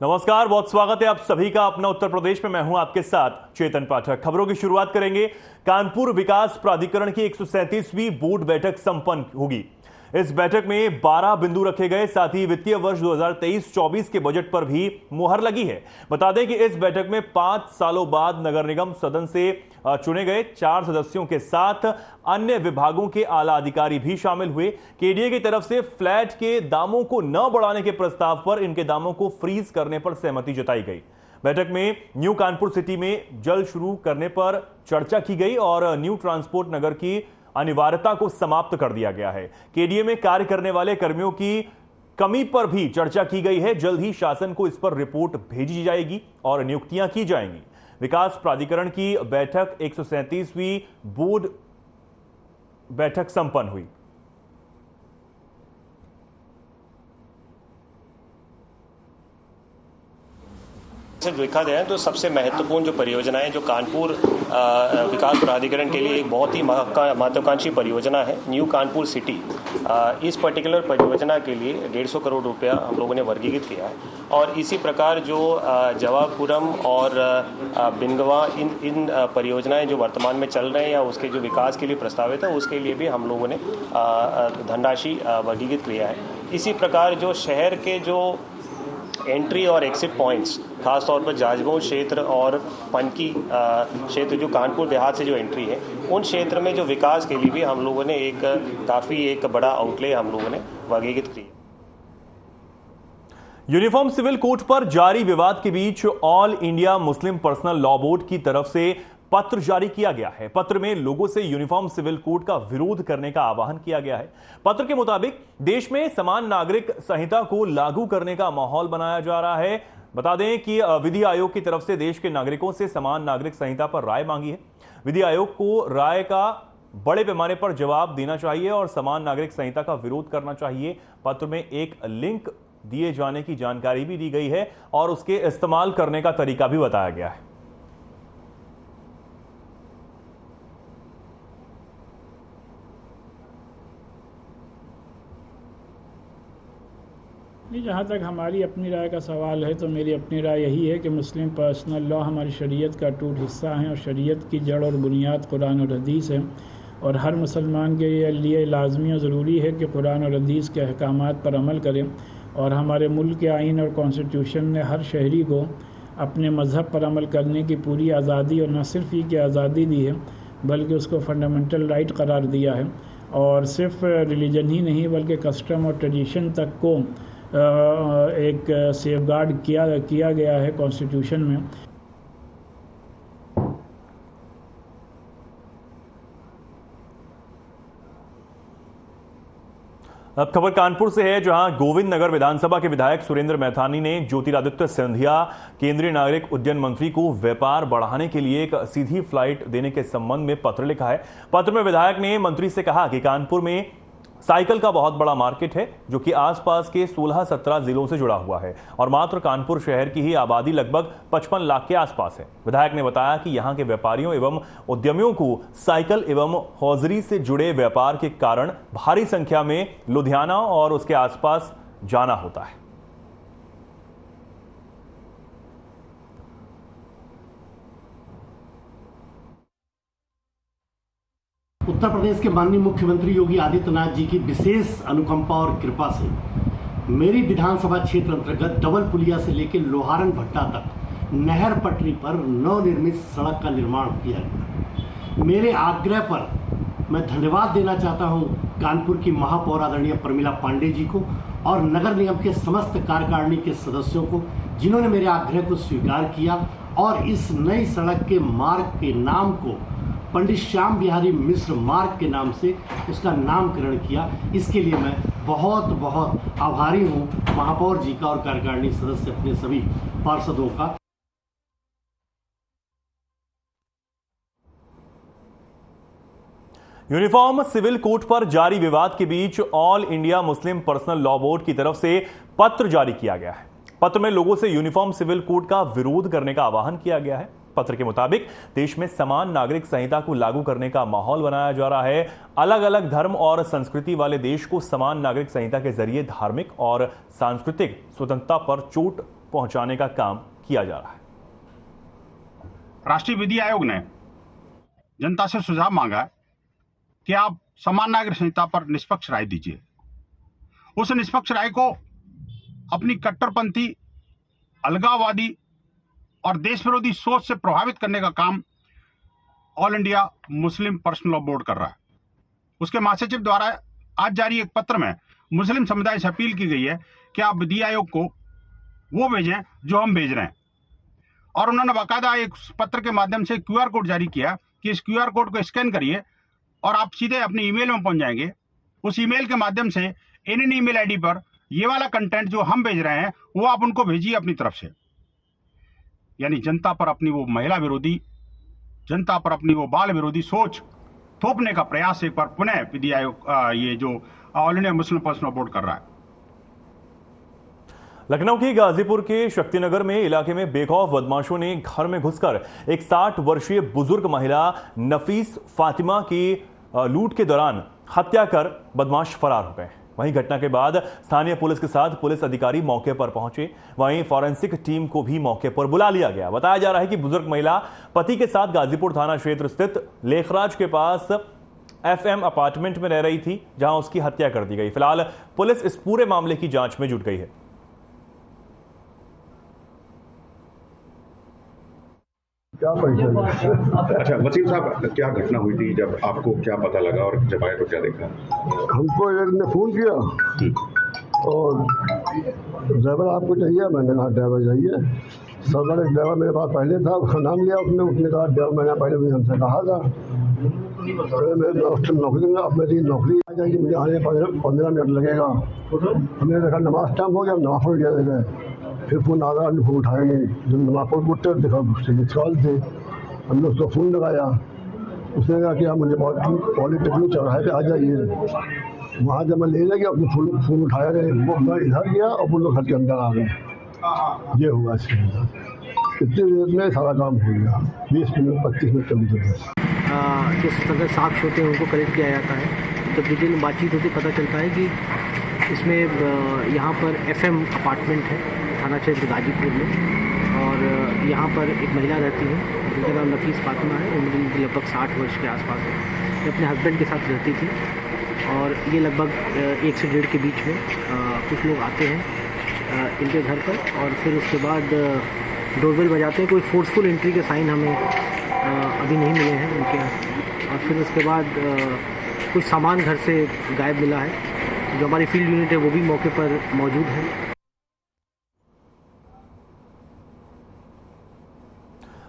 नमस्कार, बहुत स्वागत है आप सभी का अपना उत्तर प्रदेश में। मैं हूं आपके साथ चेतन पाठक। खबरों की शुरुआत करेंगे। कानपुर विकास प्राधिकरण की 137वीं बोर्ड बैठक संपन्न होगी। इस बैठक में 12 बिंदु रखे गए, साथ ही वित्तीय वर्ष 2023-24 के बजट पर भी मुहर लगी है। बता दें कि इस बैठक में 5 सालों बाद नगर निगम सदन से चुने गए 4 सदस्यों के साथ अन्य विभागों के आला अधिकारी भी शामिल हुए। केडीए की तरफ से फ्लैट के दामों को न बढ़ाने के प्रस्ताव पर इनके दामों को फ्रीज करने पर सहमति जताई गई। बैठक में न्यू कानपुर सिटी में जल्द शुरू करने पर चर्चा की गई और न्यू ट्रांसपोर्ट नगर की अनिवार्यता को समाप्त कर दिया गया है। केडीए में कार्य करने वाले कर्मियों की कमी पर भी चर्चा की गई है। जल्द ही शासन को इस पर रिपोर्ट भेजी जाएगी और नियुक्तियां की जाएंगी। विकास प्राधिकरण की बैठक 137वीं बोर्ड बैठक संपन्न हुई। देखा जाए तो सबसे महत्वपूर्ण जो परियोजनाएं जो कानपुर विकास प्राधिकरण के लिए एक बहुत ही महत्वाकांक्षी परियोजना है, न्यू कानपुर सिटी। इस पर्टिकुलर परियोजना के लिए 150 करोड़ रुपया हम लोगों ने वर्गीकृत किया है और इसी प्रकार जो जवापुरम और बिनगवा इन परियोजनाएं जो वर्तमान में चल रहे हैं या उसके जो विकास के लिए प्रस्तावित है, उसके लिए भी हम लोगों ने धनराशि वर्गीकृत किया है। इसी प्रकार जो शहर के जो एंट्री और एग्जिट पॉइंट्स, खासतौर पर जाजमऊ क्षेत्र और पनकी क्षेत्र जो कानपुर देहात से जो एंट्री है, उन क्षेत्र में जो विकास के लिए भी हम लोगों ने एक बड़ा आउटले हम लोगों ने वर्गीकृत किया। यूनिफॉर्म सिविल कोड पर जारी विवाद के बीच all India Muslim personal law board की तरफ से पत्र जारी किया गया है। पत्र में लोगों से यूनिफॉर्म सिविल कोड का विरोध करने का आह्वान किया गया है। पत्र के मुताबिक देश में समान नागरिक संहिता को लागू करने का माहौल बनाया जा रहा है। बता दें कि विधि आयोग की तरफ से देश के नागरिकों से समान नागरिक संहिता पर राय मांगी है। विधि आयोग को राय का बड़े पैमाने पर जवाब देना चाहिए और समान नागरिक संहिता का विरोध करना चाहिए। पत्र में एक लिंक दिए जाने की जानकारी भी दी गई है और उसके इस्तेमाल करने का तरीका भी बताया गया है। जहाँ तक हमारी अपनी राय का सवाल है तो मेरी अपनी राय यही है कि मुस्लिम पर्सनल लॉ हमारी शरीयत का अटूट हिस्सा है और शरीयत की जड़ और बुनियाद कुरान और हदीस है और हर मुसलमान के लिए लाजमी और ज़रूरी है कि कुरान और हदीस के अहकामात पर अमल करें। और हमारे मुल्क के आइन और कॉन्स्टिट्यूशन ने हर शहरी को अपने मज़हब पर अमल करने की पूरी आज़ादी और न सिर्फ ही की आज़ादी दी है बल्कि उसको फंडामेंटल राइट करार दिया है। और सिर्फ रिलीजन ही नहीं बल्कि कस्टम और ट्रेडिशन तक को एक सेफगार्ड किया गया है कॉन्स्टिट्यूशन में। अब खबर कानपुर से है, जहां गोविंद नगर विधानसभा के विधायक सुरेंद्र मैथानी ने ज्योतिरादित्य सिंधिया केंद्रीय नागरिक उड्डयन मंत्री को व्यापार बढ़ाने के लिए एक सीधी फ्लाइट देने के संबंध में पत्र लिखा है। पत्र में विधायक ने मंत्री से कहा कि कानपुर में साइकिल का बहुत बड़ा मार्केट है जो कि आसपास के 16-17 जिलों से जुड़ा हुआ है और मात्र कानपुर शहर की ही आबादी लगभग 55 लाख के आसपास है। विधायक ने बताया कि यहां के व्यापारियों एवं उद्यमियों को साइकिल एवं हौजरी से जुड़े व्यापार के कारण भारी संख्या में लुधियाना और उसके आसपास जाना होता है। उत्तर प्रदेश के माननीय मुख्यमंत्री योगी आदित्यनाथ जी की विशेष अनुकंपा और कृपा से मेरी विधानसभा क्षेत्र अंतर्गत डबल पुलिया से लेकर लोहारन भट्टा तक नहर पटरी पर नवनिर्मित सड़क का निर्माण किया गया। मेरे आग्रह पर मैं धन्यवाद देना चाहता हूं कानपुर की महापौर आदरणीय प्रमिला पांडे जी को और नगर निगम के समस्त कार्यकारिणी के सदस्यों को, जिन्होंने मेरे आग्रह को स्वीकार किया और इस नई सड़क के मार्ग के नाम को पंडित श्याम बिहारी मिश्र मार्ग के नाम से उसका नामकरण किया। इसके लिए मैं बहुत बहुत आभारी हूं महापौर जी का और कार्यकारिणी सदस्य अपने सभी पार्षदों का। यूनिफॉर्म सिविल कोड पर जारी विवाद के बीच all India Muslim personal law board की तरफ से पत्र जारी किया गया है। पत्र में लोगों से यूनिफॉर्म सिविल कोड का विरोध करने का आह्वान किया गया है। पत्र के मुताबिक देश में समान नागरिक संहिता को लागू करने का माहौल बनाया जा रहा है। अलग अलग धर्म और संस्कृति वाले देश को समान नागरिक संहिता के जरिए धार्मिक और सांस्कृतिक स्वतंत्रता पर चोट पहुंचाने का काम किया जा रहा है। राष्ट्रीय विधि आयोग ने जनता से सुझाव मांगा है कि आप समान नागरिक संहिता पर निष्पक्ष राय दीजिए। उस निष्पक्ष राय को अपनी कट्टरपंथी, अलगाववादी और देश विरोधी सोच से प्रभावित करने का काम all India Muslim personal law board कर रहा है। उसके महासचिव द्वारा आज जारी एक पत्र में मुस्लिम समुदाय से अपील की गई है कि आप विधि आयोग को वो भेजें जो हम भेज रहे हैं, और उन्होंने बाकायदा एक पत्र के माध्यम से QR कोड जारी किया कि इस QR कोड को स्कैन करिए और आप सीधे अपनी ईमेल में पहुंच जाएंगे। उस ईमेल के माध्यम से इन ईमेल आईडी पर ये वाला कंटेंट जो हम भेज रहे हैं वो आप उनको भेजिए अपनी तरफ से। यानी जनता पर अपनी वो महिला विरोधी, जनता पर अपनी वो बाल विरोधी सोच थोपने का प्रयास एक बार पुनः विधि आयोग ये जो all India Muslim personal law board कर रहा है। लखनऊ के गाजीपुर के शक्तिनगर में इलाके में बेखौफ बदमाशों ने घर में घुसकर एक 60 वर्षीय बुजुर्ग महिला नफीस फातिमा की लूट के दौरान हत्या कर बदमाश फरार हो गए। वहीं घटना के बाद स्थानीय पुलिस के साथ पुलिस अधिकारी मौके पर पहुंचे। वहीं फॉरेंसिक टीम को भी मौके पर बुला लिया गया। बताया जा रहा है कि बुजुर्ग महिला पति के साथ गाजीपुर थाना क्षेत्र स्थित लेखराज के पास FM अपार्टमेंट में रह रही थी, जहां उसकी हत्या कर दी गई। फिलहाल पुलिस इस पूरे मामले की जांच में जुट गई है। अच्छा वसीम साहब, क्या घटना हुई थी? जब आपको क्या पता लगा और जब आए तो क्या देखा? हमको एक ने फ़ोन किया और ड्राइवर आपको चाहिए। मैंने कहा ड्राइवर चाहिए। सर एक ड्राइवर मेरे पास पहले था, उसका नाम लिया उसने कहा ड्राइवर मैंने पहले भी हमसे कहा था। मेरे नौकरी में अब मेरी नौकरी आ जाएगी, मुझे आने 15 मिनट लगेगा। हमने देखा नमाज टाइम हो गया, नमाज पढ़ गए। फिर फ़ोन आ रहा, फ़ोन उठाएंगे। जब नमाज पढ़ उठते देखा सवाल थे, हमने उसको फ़ोन लगाया। उसने कहा कि आप मुझे पॉलिटेक्निक चौराहे पे आ जाइए। वहाँ जब मैं लेने गया अपने फ़ोन उठाया गए, वो मैं इधर गया और वो लोग घर के अंदर आ गए। ये हुआ इसके अंदर। इतनी देर में सारा काम हो गया, 20 मिनट 25 मिनट कम से जिस तरह साक्ष्य होते हैं उनको कलेक्ट किया जाता है। जब डिटेल बातचीत होती पता चलता है कि इसमें यहाँ पर FM अपार्टमेंट है थाना क्षेत्र गाजीपुर में, और यहाँ पर एक महिला रहती है जिनका नाम नफीस फातिमा है। उम्र इनकी लगभग 60 वर्ष के आसपास है। ये अपने हस्बैंड के साथ रहती थी और ये लगभग 1 से 1.5 के बीच में कुछ लोग आते हैं इनके घर पर, और फिर उसके बाद डोरबेल बजाते हैं। कोई फोर्सफुल एंट्री के साइन हमें अभी नहीं मिले हैं उनके यहाँ। और फिर उसके बाद कुछ सामान घर से गायब मिला है। जो हमारी फील्ड यूनिट है वो भी मौके पर मौजूद है।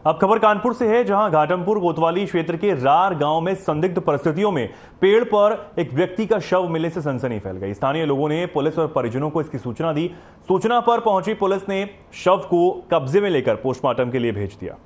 अब खबर कानपुर से है, जहां घाटमपुर कोतवाली क्षेत्र के रार गांव में संदिग्ध परिस्थितियों में पेड़ पर एक व्यक्ति का शव मिलने से सनसनी फैल गई। स्थानीय लोगों ने पुलिस और परिजनों को इसकी सूचना दी। सूचना पर पहुंची पुलिस ने शव को कब्जे में लेकर पोस्टमार्टम के लिए भेज दिया।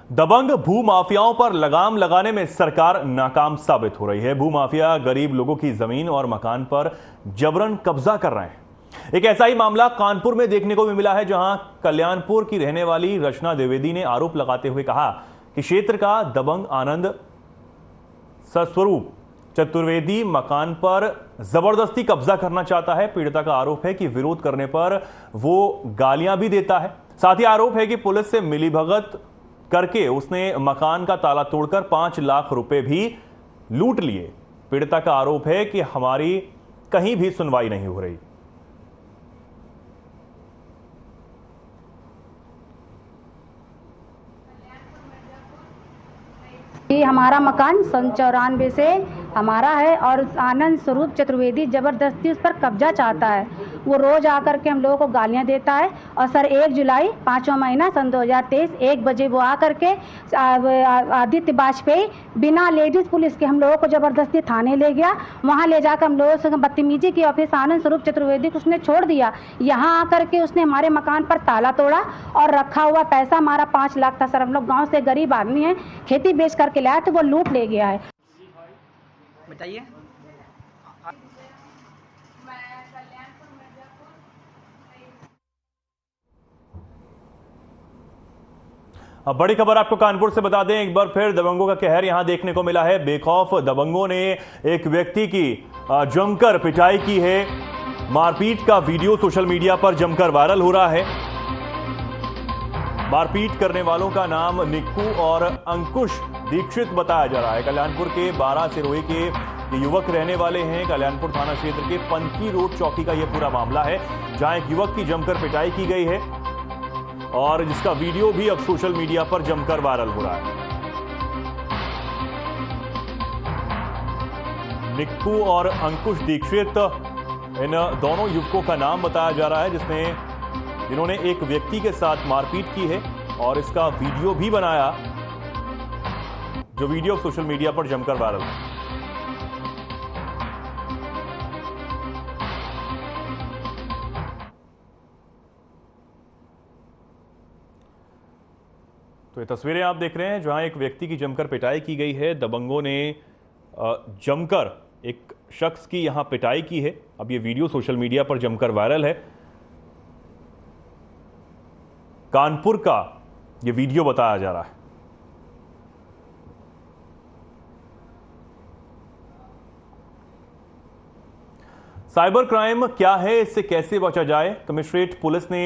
दबंग भूमाफियाओं पर लगाम लगाने में सरकार नाकाम साबित हो रही है। भूमाफिया गरीब लोगों की जमीन और मकान पर जबरन कब्जा कर रहे हैं। एक ऐसा ही मामला कानपुर में देखने को भी मिला है, जहां कल्याणपुर की रहने वाली रचना द्विवेदी ने आरोप लगाते हुए कहा कि क्षेत्र का दबंग आनंद सस्वरूप चतुर्वेदी मकान पर जबरदस्ती कब्जा करना चाहता है। पीड़िता का आरोप है कि विरोध करने पर वो गालियां भी देता है। साथ ही आरोप है कि पुलिस से मिलीभगत करके उसने मकान का ताला तोड़कर 5 लाख रुपए भी लूट लिए। पीड़िता का आरोप है कि हमारी कहीं भी सुनवाई नहीं हो रही। हमारा मकान सन 94 से हमारा है और आनंद स्वरूप चतुर्वेदी जबरदस्ती उस पर कब्जा चाहता है। वो रोज आकर के हम लोगों को गालियां देता है। और सर 1 जुलाई 5वां महीना सन 2023 1 बजे वो आकर के आदित्य वाजपेयी बिना लेडीज पुलिस के हम लोगों को जबरदस्ती थाने ले गया। वहाँ ले जाकर हम लोगों से बदतमीजी की और फिर आनंद स्वरूप चतुर्वेदी को उसने छोड़ दिया। यहाँ आकर के उसने हमारे मकान पर ताला तोड़ा और रखा हुआ पैसा हमारा 5 लाख था। सर हम लोग गाँव से गरीब आदमी हैं, खेती बेच करके लाया तो वो लूट ले गया है। बताइए। अब बड़ी खबर आपको कानपुर से बता दें, एक बार फिर दबंगों का कहर यहां देखने को मिला है। बेखौफ दबंगों ने एक व्यक्ति की जमकर पिटाई की है। मारपीट का वीडियो सोशल मीडिया पर जमकर वायरल हो रहा है। मारपीट करने वालों का नाम निक्कू और अंकुश दीक्षित बताया जा रहा है। कल्याणपुर के 12 सिरोही के ये युवक रहने वाले हैं। कल्याणपुर थाना क्षेत्र के पंकी रोड चौकी का यह पूरा मामला है, जहां एक युवक की जमकर पिटाई की गई है और जिसका वीडियो भी अब सोशल मीडिया पर जमकर वायरल हो रहा है। निक्कू और अंकुश दीक्षित इन दोनों युवकों का नाम बताया जा रहा है, जिन्होंने एक व्यक्ति के साथ मारपीट की है और इसका वीडियो भी बनाया, जो वीडियो सोशल मीडिया पर जमकर वायरल है। तो ये तस्वीरें आप देख रहे हैं जहां एक व्यक्ति की जमकर पिटाई की गई है। दबंगों ने जमकर एक शख्स की यहां पिटाई की है। अब ये वीडियो सोशल मीडिया पर जमकर वायरल है। कानपुर का ये वीडियो बताया जा रहा है। साइबर क्राइम क्या है, इससे कैसे बचा जाए, कमिश्नरेट पुलिस ने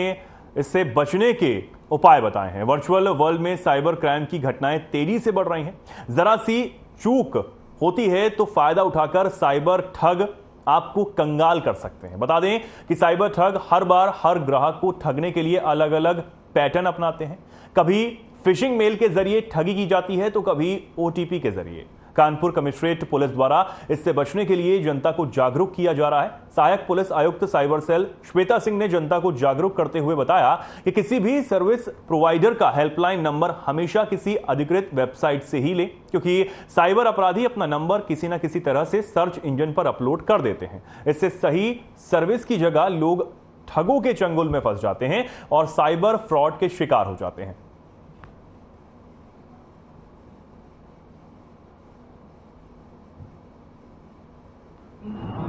इससे बचने के उपाय बताए हैं। वर्चुअल वर्ल्ड में साइबर क्राइम की घटनाएं तेजी से बढ़ रही हैं। जरा सी चूक होती है तो फायदा उठाकर साइबर ठग आपको कंगाल कर सकते हैं। बता दें कि साइबर ठग हर बार हर ग्राहक को ठगने के लिए अलग अलग पैटर्न अपनाते हैं। कभी फिशिंग मेल के जरिए ठगी की जाती है तो कभी ओटीपी के जरिए। कानपुर कमिश्नरेट पुलिस द्वारा इससे बचने के लिए जनता को जागरूक किया जा रहा है। सहायक पुलिस आयुक्त साइबर सेल श्वेता सिंह ने जनता को जागरूक करते हुए बताया कि किसी भी सर्विस प्रोवाइडर का हेल्पलाइन नंबर हमेशा किसी अधिकृत वेबसाइट से ही लें, क्योंकि साइबर अपराधी अपना नंबर किसी न किसी तरह से सर्च इंजन पर अपलोड कर देते हैं। इससे सही सर्विस की जगह लोग ठगों के चंगुल में फंस जाते हैं और साइबर फ्रॉड के शिकार हो जाते हैं।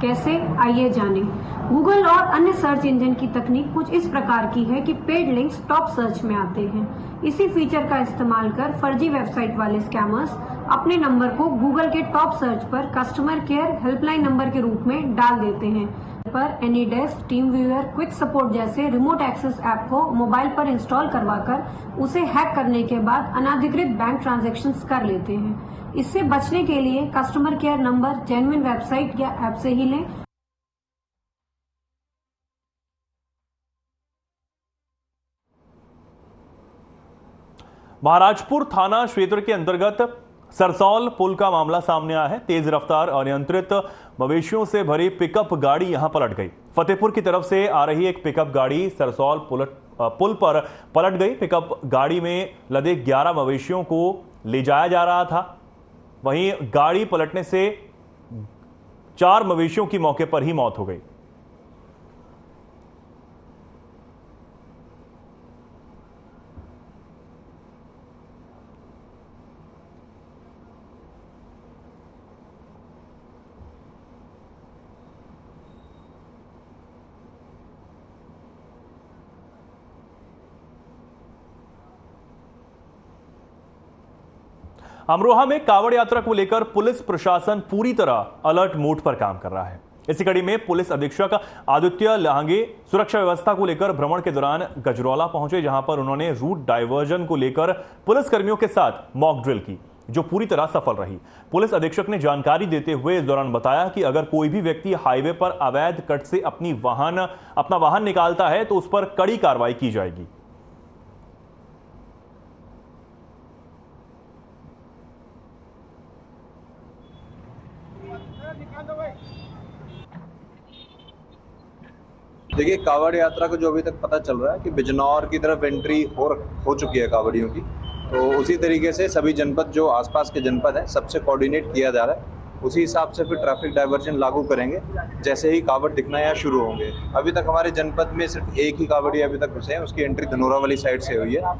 कैसे, आइए जानें। गूगल और अन्य सर्च इंजन की तकनीक कुछ इस प्रकार की है कि पेड लिंक्स टॉप सर्च में आते हैं। इसी फीचर का इस्तेमाल कर फर्जी वेबसाइट वाले स्कैमर्स अपने नंबर को गूगल के टॉप सर्च पर कस्टमर केयर हेल्पलाइन नंबर के रूप में डाल देते हैं। पर AnyDesk, team viewer, quick support जैसे रिमोट एक्सेस ऐप को मोबाइल पर इंस्टॉल करवाकर उसे हैक करने के बाद अनाधिकृत बैंक ट्रांजैक्शंस कर लेते हैं। इससे बचने के लिए customer care number genuine website या ऐप से ही लें। महाराजपुर थाना क्षेत्र के अंतर्गत सरसौल पुल का मामला सामने आया है। तेज रफ्तार अनियंत्रित मवेशियों से भरी पिकअप गाड़ी यहां पलट गई। फतेहपुर की तरफ से आ रही एक पिकअप गाड़ी सरसौल पुल पर पलट गई। पिकअप गाड़ी में लदे 11 मवेशियों को ले जाया जा रहा था। वहीं गाड़ी पलटने से 4 मवेशियों की मौके पर ही मौत हो गई। अमरोहा में कावड़ यात्रा को लेकर पुलिस प्रशासन पूरी तरह अलर्ट मोड पर काम कर रहा है। इसी कड़ी में पुलिस अधीक्षक आदित्य लहांगे सुरक्षा व्यवस्था को लेकर भ्रमण के दौरान गजरौला पहुंचे, जहां पर उन्होंने रूट डायवर्जन को लेकर पुलिस कर्मियों के साथ मॉक ड्रिल की, जो पूरी तरह सफल रही। पुलिस अधीक्षक ने जानकारी देते हुए इस दौरान बताया कि अगर कोई भी व्यक्ति हाईवे पर अवैध कट से अपना वाहन निकालता है तो उस पर कड़ी कार्रवाई की जाएगी। देखिए, कावड़ यात्रा को जो अभी तक पता चल रहा है कि बिजनौर की तरफ एंट्री हो चुकी है कावड़ियों की, तो उसी तरीके से सभी जनपद जो आसपास के जनपद हैं सबसे कोऑर्डिनेट किया जा रहा है। उसी हिसाब से फिर ट्रैफिक डाइवर्जन लागू करेंगे जैसे ही कावड़ दिखना या शुरू होंगे। अभी तक हमारे जनपद में सिर्फ एक ही कावड़ी अभी तक घुसे हैं, उसकी एंट्री धनोरा वाली साइड से हुई है।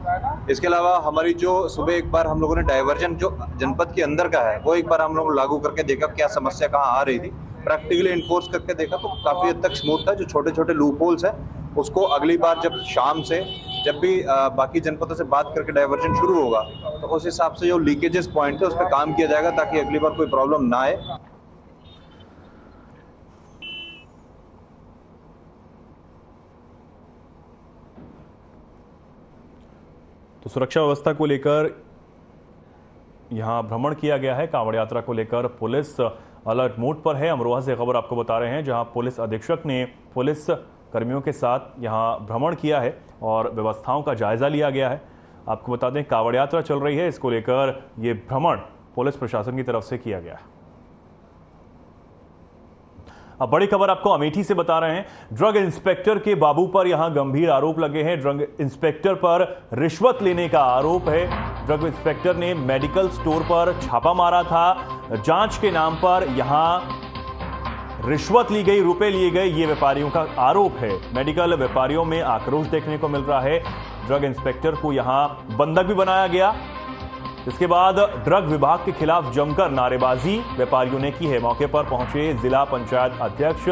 इसके अलावा हमारी जो सुबह एक बार हम लोगों ने डाइवर्जन जो जनपद के अंदर का है वो एक बार हम लोग लागू करके देखा क्या समस्या कहाँ आ रही थी। प्रैक्टिकली इन्फोर्स करके देखा तो काफ़ी हद तक स्मूथ था। जो छोटे छोटे लूप होल्स हैं उसको अगली बार जब शाम से जब भी बाकी जनपदों से बात करके डाइवर्जन शुरू होगा तो उस हिसाब से जो लीकेजेस पॉइंट है उस पर काम किया जाएगा ताकि अगली बार कोई प्रॉब्लम ना आए। तो सुरक्षा व्यवस्था को लेकर यहां भ्रमण किया गया है। कांवड़ यात्रा को लेकर पुलिस अलर्ट मोड पर है। अमरोहा से खबर आपको बता रहे हैं, जहां पुलिस अधीक्षक ने पुलिस कर्मियों के साथ यहां भ्रमण किया है और व्यवस्थाओं का जायजा लिया गया है। आपको बता दें, कांवड़ यात्रा चल रही है, इसको लेकर ये भ्रमण पुलिस प्रशासन की तरफ से किया गया है। अब बड़ी खबर आपको अमेठी से बता रहे हैं। ड्रग इंस्पेक्टर के बाबू पर यहां गंभीर आरोप लगे हैं। ड्रग इंस्पेक्टर पर रिश्वत लेने का आरोप है। ड्रग इंस्पेक्टर ने मेडिकल स्टोर पर छापा मारा था। जांच के नाम पर यहां रिश्वत ली गई, रुपए लिए गए, ये व्यापारियों का आरोप है। मेडिकल व्यापारियों में आक्रोश देखने को मिल रहा है। ड्रग इंस्पेक्टर को यहां बंधक भी बनाया गया। इसके बाद ड्रग विभाग के खिलाफ जमकर नारेबाजी व्यापारियों ने की है। मौके पर पहुंचे जिला पंचायत अध्यक्ष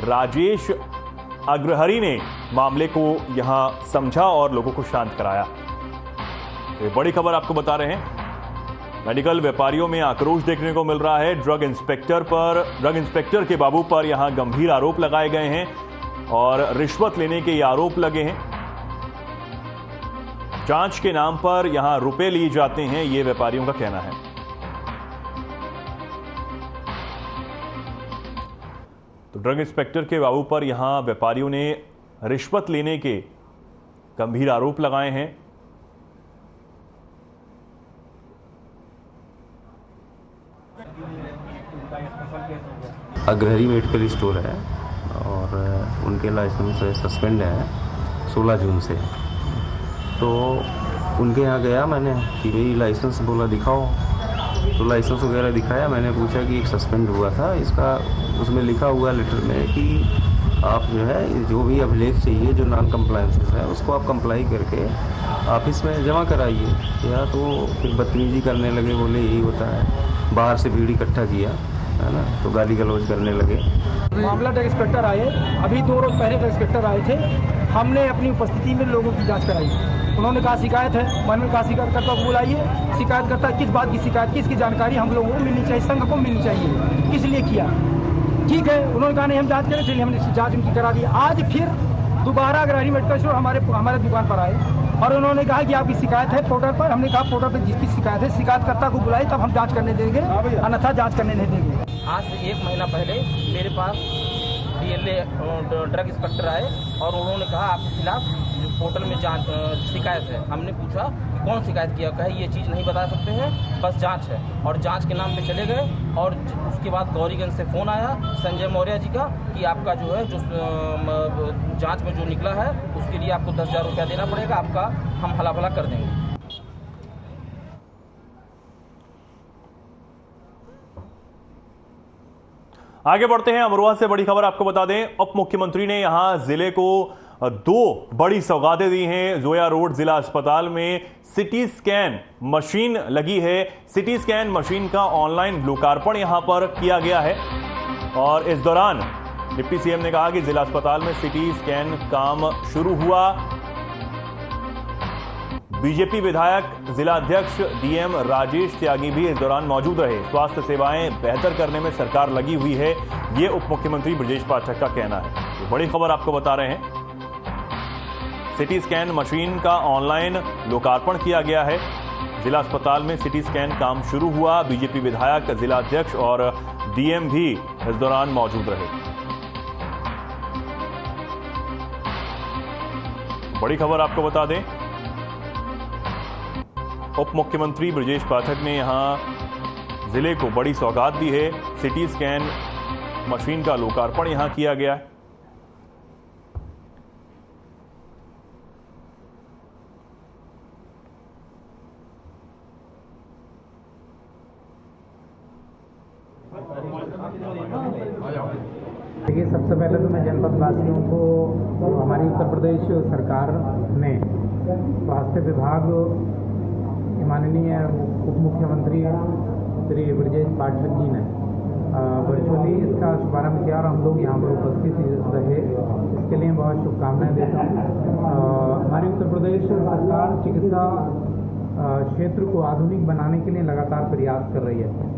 राजेश अग्रहरी ने मामले को यहां समझा और लोगों को शांत कराया। ये बड़ी खबर आपको बता रहे हैं। मेडिकल व्यापारियों में आक्रोश देखने को मिल रहा है। ड्रग इंस्पेक्टर के बाबू पर यहां गंभीर आरोप लगाए गए हैं और रिश्वत लेने के ये आरोप लगे हैं। जांच के नाम पर यहां रुपए लिए जाते हैं, ये व्यापारियों का कहना है। तो ड्रग इंस्पेक्टर के बाबू पर यहां व्यापारियों ने रिश्वत लेने के गंभीर आरोप लगाए हैं। अग्रहरी मेडिकल स्टोर है और उनके लाइसेंस सस्पेंड है 16 जून से। तो उनके यहाँ गया मैंने कि भाई लाइसेंस, बोला दिखाओ। तो लाइसेंस वगैरह दिखाया। मैंने पूछा कि एक सस्पेंड हुआ था, इसका उसमें लिखा हुआ लेटर में कि आप जो है जो भी अभिलेख चाहिए, जो नॉन कंप्लायंसेस है, उसको आप कंप्लाई करके ऑफिस में जमा कराइए। या तो फिर बदतमीजी करने लगे, बोले यही होता है। बाहर से भीड़ इकट्ठा किया है ना, तो गाली गलौज करने लगे। मामला ड्रग इंस्पेक्टर आए, अभी 2 रोज पहले ड्रग इंस्पेक्टर आए थे। हमने अपनी उपस्थिति में लोगों की जांच कराई। उन्होंने कहा शिकायत है, मैंने कहा शिकायतकर्ता को बुलाइए। शिकायतकर्ता किस बात की शिकायत, किसकी जानकारी हम लोगों को मिलनी चाहिए, संघ को मिलनी चाहिए, किस लिए किया। ठीक है, उन्होंने कहा नहीं हम जांच करें, इसलिए हमने जांच उनकी करा दी। आज फिर दोबारा अग्रहरी मेडिकल स्टोर हमारे दुकान पर आए और उन्होंने कहा कि आपकी शिकायत है पोर्टल पर। हमने कहा पोर्टल पर जिसकी शिकायत है शिकायतकर्ता को बुलाए, तब हम जांच करने देंगे, अन्यथा जांच करने नहीं देंगे। आज से 1 महीना पहले मेरे पास DLA ड्रग इंस्पेक्टर आए और उन्होंने कहा आपके खिलाफ जो पोर्टल में जांच शिकायत है। हमने पूछा कि कौन शिकायत किया, कहे ये चीज़ नहीं बता सकते हैं, बस जांच है। और जांच के नाम पे चले गए। और उसके बाद गौरीगंज से फ़ोन आया संजय मौर्य जी का कि आपका जो है जो जांच में जो निकला है उसके लिए आपको 10,000 रुपया देना पड़ेगा, आपका हम हला भला कर देंगे। आगे बढ़ते हैं। अमरोहा से बड़ी खबर आपको बता दें, उप मुख्यमंत्री ने यहां जिले को 2 बड़ी सौगातें दी हैं। जोया रोड जिला अस्पताल में सिटी स्कैन मशीन लगी है। सिटी स्कैन मशीन का ऑनलाइन लोकार्पण यहां पर किया गया है और इस दौरान डिप्टी सीएम ने कहा कि जिला अस्पताल में सिटी स्कैन काम शुरू हुआ। बीजेपी विधायक जिला अध्यक्ष डीएम राजेश त्यागी भी इस दौरान मौजूद रहे। स्वास्थ्य सेवाएं बेहतर करने में सरकार लगी हुई है, ये उप मुख्यमंत्री ब्रजेश पाठक का कहना है। ये बड़ी खबर आपको बता रहे हैं। सिटी स्कैन मशीन का ऑनलाइन लोकार्पण किया गया है। जिला अस्पताल में सिटी स्कैन काम शुरू हुआ। बीजेपी विधायक, जिला अध्यक्ष और डीएम भी इस दौरान मौजूद रहे। बड़ी खबर आपको बता दें, उप मुख्यमंत्री ब्रजेश पाठक ने यहां जिले को बड़ी सौगात दी है। सिटी स्कैन मशीन का लोकार्पण यहां किया गया है। देखिए, सबसे पहले तो मैं जनपद वासियों को हमारी उत्तर प्रदेश सरकार ने स्वास्थ्य विभाग माननीय उप मुख्यमंत्री श्री ब्रजेश पाठक जी ने वर्चुअली इसका शुभारम्भ किया और हम लोग यहाँ पर उपस्थित रहे, इसके लिए बहुत शुभकामनाएं देता हूँ। हमारी उत्तर प्रदेश सरकार चिकित्सा क्षेत्र को आधुनिक बनाने के लिए लगातार प्रयास कर रही है।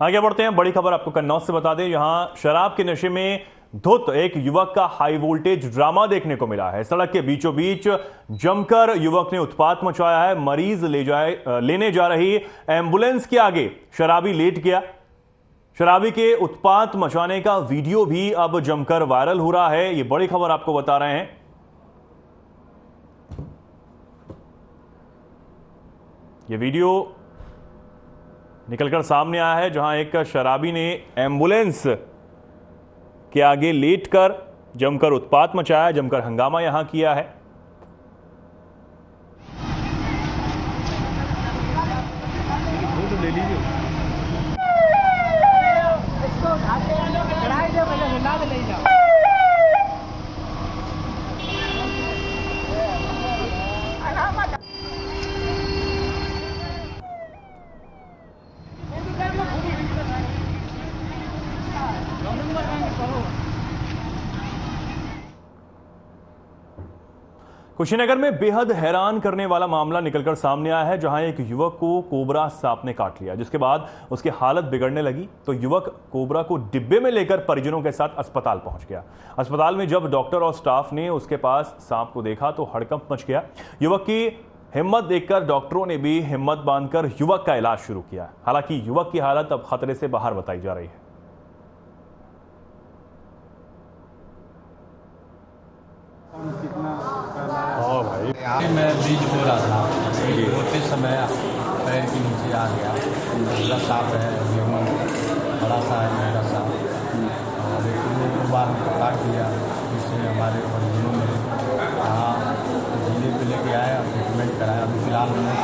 आगे बढ़ते हैं, बड़ी खबर आपको कन्नौज से बता दें। यहां शराब के नशे में धुत एक युवक का हाई वोल्टेज ड्रामा देखने को मिला है। सड़क के बीचों बीच जमकर युवक ने उत्पात मचाया है। मरीज लेने जा रही एम्बुलेंस के आगे शराबी लेट गया। शराबी के उत्पात मचाने का वीडियो भी अब जमकर वायरल हो रहा है। ये बड़ी खबर आपको बता रहे हैं। ये वीडियो निकलकर सामने आया है जहां एक शराबी ने एम्बुलेंस के आगे लेटकर जमकर उत्पात मचाया, जमकर हंगामा यहां किया है। कुशीनगर में बेहद हैरान करने वाला मामला निकलकर सामने आया है, जहां एक युवक को कोबरा सांप ने काट लिया, जिसके बाद उसकी हालत बिगड़ने लगी तो युवक कोबरा को डिब्बे में लेकर परिजनों के साथ अस्पताल पहुंच गया। अस्पताल में जब डॉक्टर और स्टाफ ने उसके पास सांप को देखा तो हड़कंप मच गया। युवक की हिम्मत देखकर डॉक्टरों ने भी हिम्मत बांधकर युवक का इलाज शुरू किया। हालांकि युवक की हालत अब खतरे से बाहर बताई जा रही है। मैं ब्रिज हो रहा था, होते समय पैर के नीचे आ गया। मेरा सांप है, बड़ा सा है मेरा सांप, और एक बार काट दिया, जिससे हमारे परिजनों ने यहाँ जिले पे लेके आया, ट्रीटमेंट कराया। अभी फिलहाल में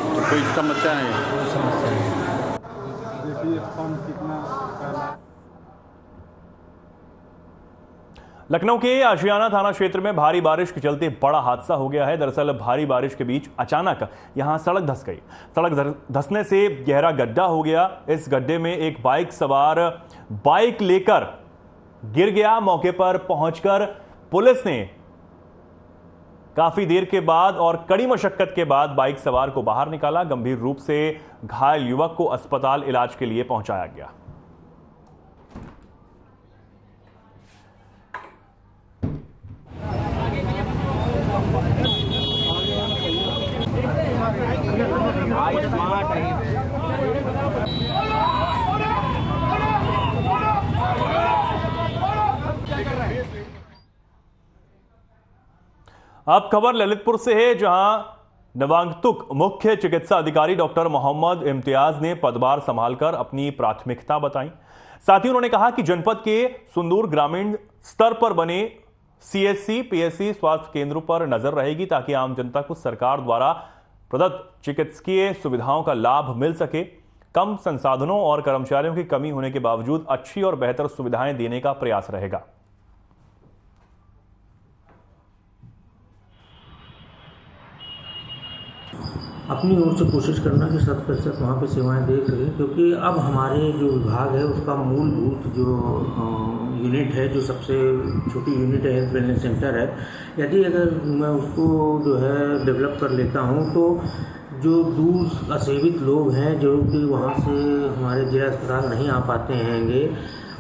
तो कोई समस्या नहीं है? कोई समस्या नहीं। देखिए कौन कितना लखनऊ के आशियाना थाना क्षेत्र में भारी बारिश के चलते बड़ा हादसा हो गया है। दरअसल भारी बारिश के बीच अचानक यहां सड़क धंस गई। सड़क धंसने से गहरा गड्ढा हो गया। इस गड्ढे में एक बाइक सवार बाइक लेकर गिर गया। मौके पर पहुंचकर पुलिस ने काफी देर के बाद और कड़ी मशक्कत के बाद बाइक सवार को बाहर निकाला। गंभीर रूप से घायल युवक को अस्पताल इलाज के लिए पहुंचाया गया। अब खबर ललितपुर से है, जहां नवागंतुक मुख्य चिकित्सा अधिकारी डॉक्टर मोहम्मद इम्तियाज ने पदभार संभालकर अपनी प्राथमिकता बताई। साथ ही उन्होंने कहा कि जनपद के सुंदूर ग्रामीण स्तर पर बने सीएससी पीएससी स्वास्थ्य केंद्रों पर नजर रहेगी, ताकि आम जनता को सरकार द्वारा प्रदत्त चिकित्सकीय सुविधाओं का लाभ मिल सके। कम संसाधनों और कर्मचारियों की कमी होने के बावजूद अच्छी और बेहतर सुविधाएं देने का प्रयास रहेगा। अपनी ओर से कोशिश करना कि 100% वहाँ पे सेवाएं दे सकें, क्योंकि अब हमारे जो विभाग है उसका मूलभूत जो यूनिट है, जो सबसे छोटी यूनिट है, हेल्थ वेलनेस सेंटर है, यदि अगर मैं उसको जो है डेवलप कर लेता हूँ तो जो दूर असेवित लोग हैं, जो कि वहाँ से हमारे जिला अस्पताल नहीं आ पाते हैंगे,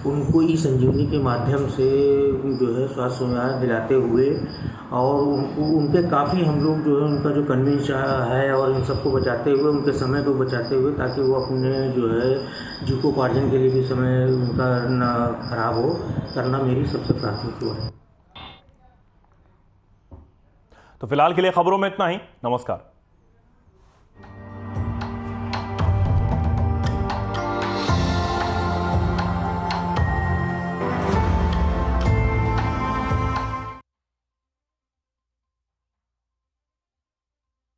उनको ई संजीवनी के माध्यम से जो है स्वास्थ्य सुविधाएँ दिलाते हुए और उनके काफ़ी हम लोग जो है उनका जो कन्वीनियंस है और इन सबको बचाते हुए, उनके समय को बचाते हुए, ताकि वो अपने जो है जीविकोपार्जन के लिए भी समय उनका ना खराब हो, करना मेरी सबसे प्राथमिकता है। तो फिलहाल के लिए खबरों में इतना ही। नमस्कार।